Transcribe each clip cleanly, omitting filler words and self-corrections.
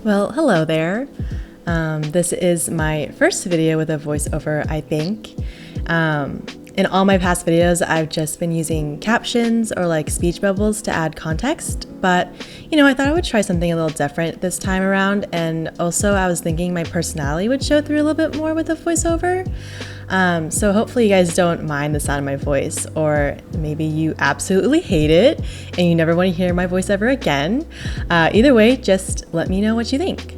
Well, hello there. This is my first video with a voiceover, I think. In all my past videos, I've just been using captions or like speech bubbles to add context, but I thought I would try something a little different this time around, and also I was thinking my personality would show through a little bit more with a voiceover. So hopefully you guys don't mind the sound of my voice, or maybe you absolutely hate it and you never want to hear my voice ever again. Either way, just let me know what you think.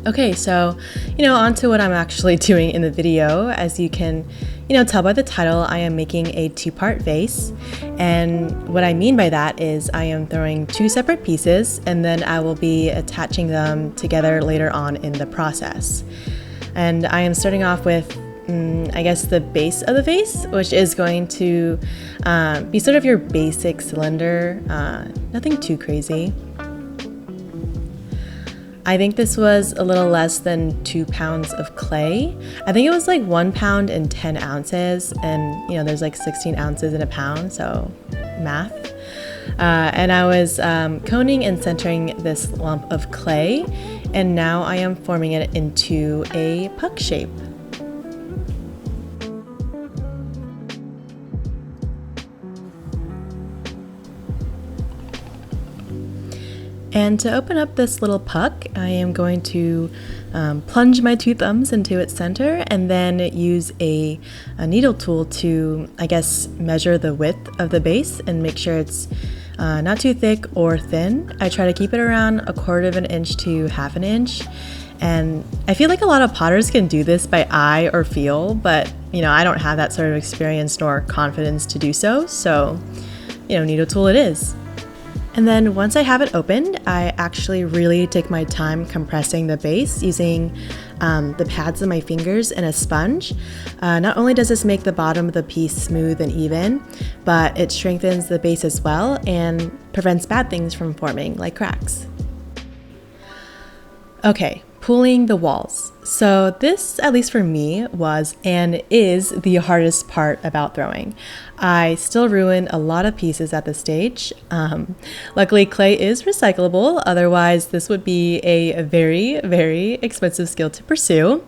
Okay, so, on to what I'm actually doing in the video. As you can, tell by the title, I am making a two-part vase. And what I mean by that is I am throwing two separate pieces, and then I will be attaching them together later on in the process. And I am starting off with, I guess, the base of the vase, which is going to be sort of your basic cylinder, nothing too crazy. I think this was a little less than 2 pounds of clay. I think it was like 1 pound and 10 ounces, and there's like 16 ounces in a pound, so math. And I was coning and centering this lump of clay, and now I am forming it into a puck shape. And to open up this little puck, I am going to plunge my two thumbs into its center and then use a needle tool to, I guess, measure the width of the base and make sure it's not too thick or thin. I try to keep it around 1/4 of an inch to 1/2 an inch. And I feel like a lot of potters can do this by eye or feel, but I don't have that sort of experience nor confidence to do so. So, needle tool it is. And then once I have it opened, I actually really take my time compressing the base using the pads of my fingers and a sponge. Not only does this make the bottom of the piece smooth and even, but it strengthens the base as well and prevents bad things from forming, like cracks. Okay, pulling the walls. So this, at least for me, was and is the hardest part about throwing. I still ruin a lot of pieces at this stage. Luckily, clay is recyclable. Otherwise, this would be a very, very expensive skill to pursue.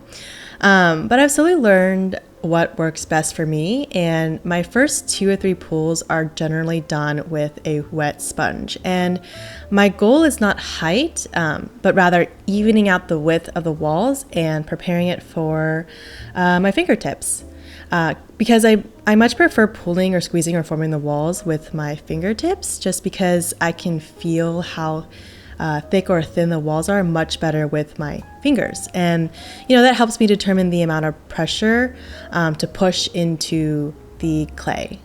But I've slowly learned what works best for me, and my first 2 or 3 pulls are generally done with a wet sponge. And my goal is not height, but rather evening out the width of the walls and preparing it for my fingertips. Because I much prefer pulling or squeezing or forming the walls with my fingertips, just because I can feel how thick or thin the walls are much better with my fingers. And that helps me determine the amount of pressure to push into the clay.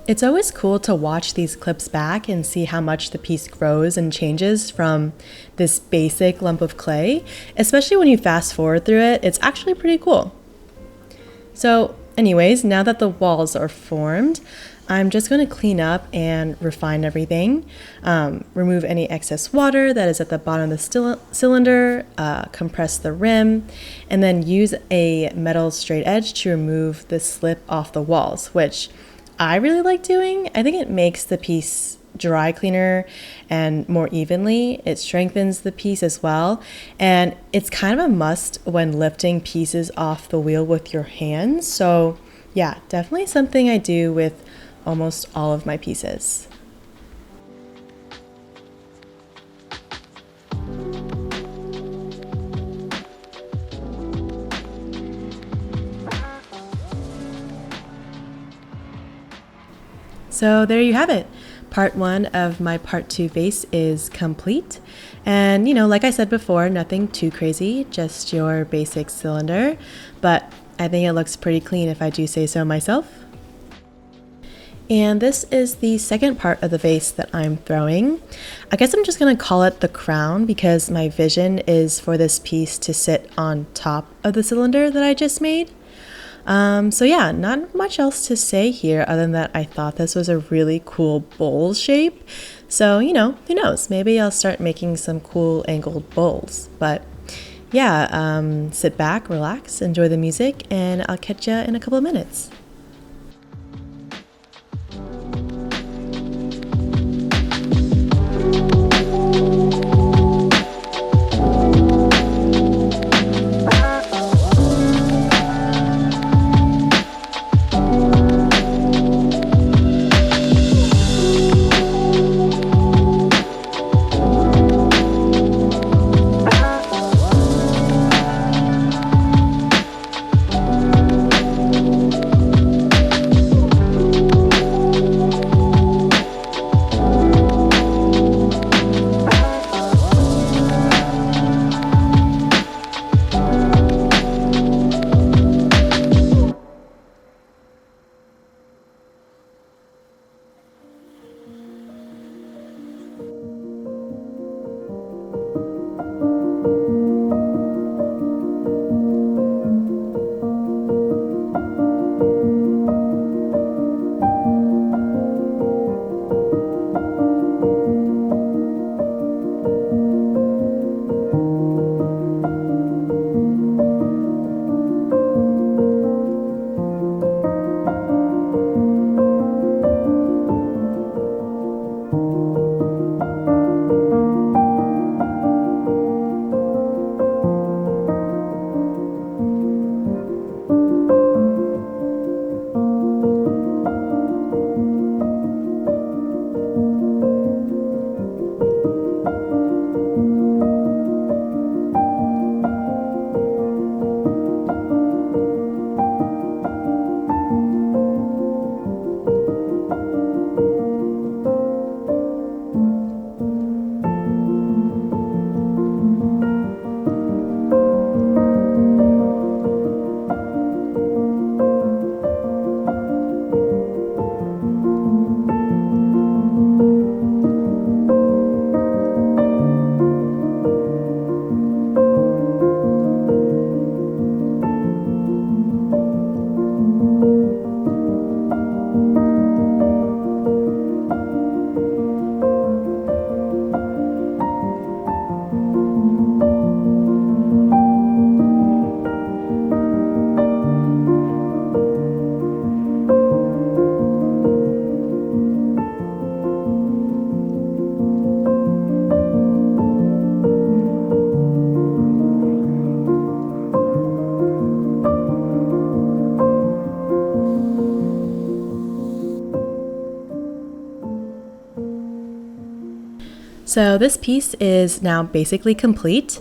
It's always cool to watch these clips back and see how much the piece grows and changes from this basic lump of clay, especially when you fast forward through it. It's actually pretty cool. So anyways, now that the walls are formed, I'm just going to clean up and refine everything, remove any excess water that is at the bottom of the cylinder, compress the rim, and then use a metal straight edge to remove the slip off the walls, which I really like doing. I think it makes the piece dry cleaner and more evenly. It strengthens the piece as well, and it's kind of a must when lifting pieces off the wheel with your hands. So yeah, definitely something I do with almost all of my pieces. So there you have it. Part 1 of my part 2 vase is complete. And like I said before, nothing too crazy, just your basic cylinder, but I think it looks pretty clean if I do say so myself. And this is the second part of the vase that I'm throwing. I guess I'm just going to call it the crown because my vision is for this piece to sit on top of the cylinder that I just made. So yeah, not much else to say here other than that I thought this was a really cool bowl shape. So, who knows? Maybe I'll start making some cool angled bowls. But yeah, sit back, relax, enjoy the music, and I'll catch you in a couple of minutes. So this piece is now basically complete.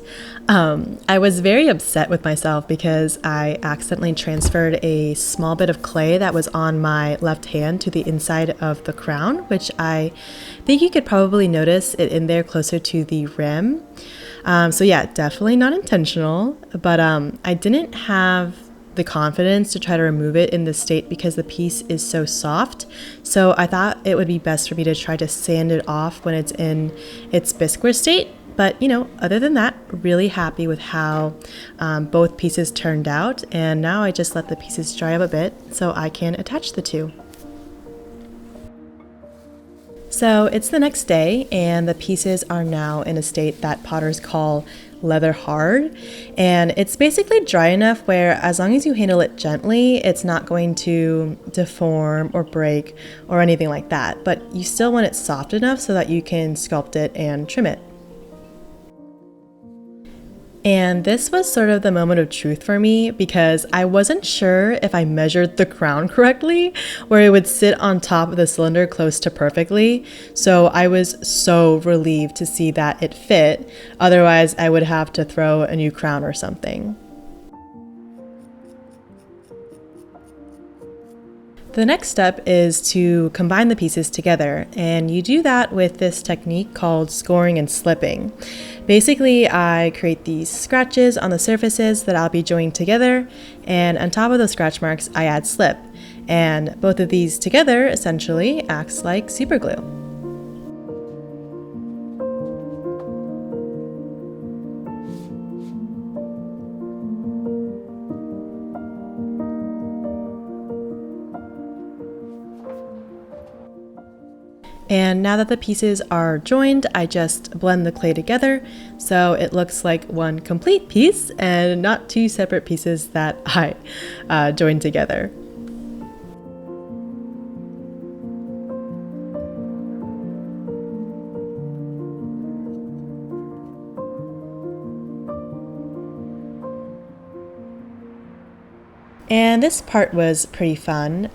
I was very upset with myself because I accidentally transferred a small bit of clay that was on my left hand to the inside of the crown, which I think you could probably notice it in there closer to the rim. So yeah, definitely not intentional, but I didn't have the confidence to try to remove it in this state because the piece is so soft. So I thought it would be best for me to try to sand it off when it's in its biscuit state. But, other than that, really happy with how both pieces turned out. And now I just let the pieces dry up a bit so I can attach the two. So it's the next day, and the pieces are now in a state that potters call leather hard. And it's basically dry enough where as long as you handle it gently, it's not going to deform or break or anything like that. But you still want it soft enough so that you can sculpt it and trim it. And this was sort of the moment of truth for me because I wasn't sure if I measured the crown correctly, where it would sit on top of the cylinder close to perfectly. So I was so relieved to see that it fit. Otherwise, I would have to throw a new crown or something. The next step is to combine the pieces together, and you do that with this technique called scoring and slipping. Basically, I create these scratches on the surfaces that I'll be joining together, and on top of those scratch marks, I add slip. And both of these together essentially acts like super glue. And now that the pieces are joined, I just blend the clay together so it looks like one complete piece and not two separate pieces that I joined together. And this part was pretty fun.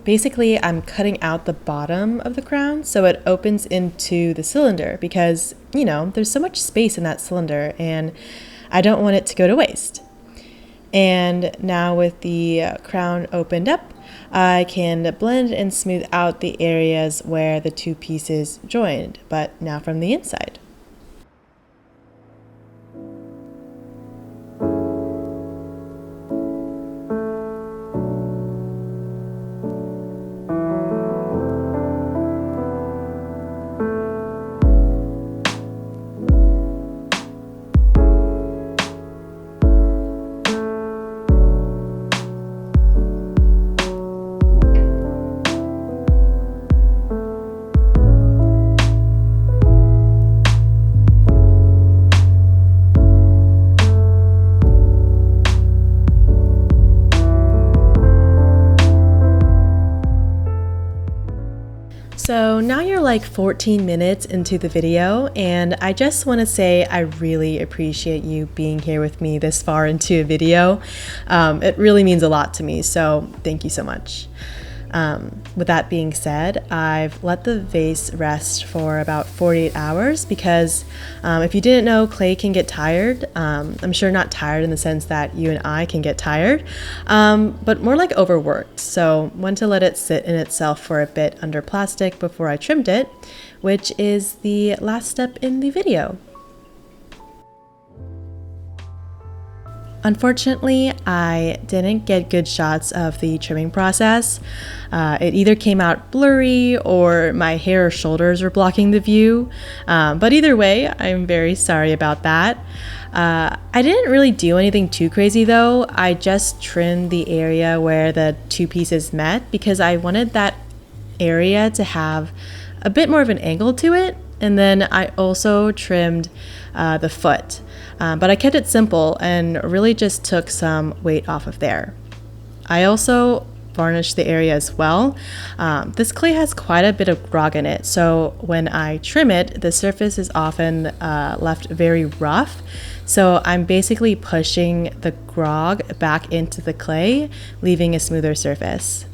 Basically, I'm cutting out the bottom of the crown so it opens into the cylinder because, there's so much space in that cylinder and I don't want it to go to waste. And now with the crown opened up, I can blend and smooth out the areas where the two pieces joined, but now from the inside. So now you're like 14 minutes into the video, and I just want to say I really appreciate you being here with me this far into a video. It really means a lot to me, so thank you so much. With that being said, I've let the vase rest for about 48 hours because if you didn't know, clay can get tired. I'm sure not tired in the sense that you and I can get tired, but more like overworked. So wanted to let it sit in itself for a bit under plastic before I trimmed it, which is the last step in the video. Unfortunately, I didn't get good shots of the trimming process. It either came out blurry or my hair or shoulders were blocking the view. But either way, I'm very sorry about that. I didn't really do anything too crazy though. I just trimmed the area where the two pieces met because I wanted that area to have a bit more of an angle to it. And then I also trimmed the foot. But I kept it simple and really just took some weight off of there. I also varnished the area as well. This clay has quite a bit of grog in it, so when I trim it, the surface is often left very rough. So I'm basically pushing the grog back into the clay, leaving a smoother surface.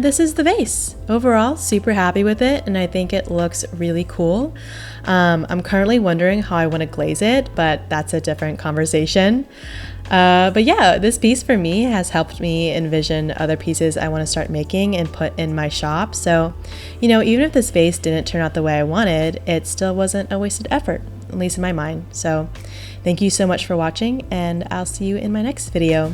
And this is the vase. Overall, super happy with it, and I think it looks really cool. I'm currently wondering how I want to glaze it, but that's a different conversation. But yeah, this piece for me has helped me envision other pieces I want to start making and put in my shop. So, even if this vase didn't turn out the way I wanted, it still wasn't a wasted effort, at least in my mind. So thank you so much for watching, and I'll see you in my next video.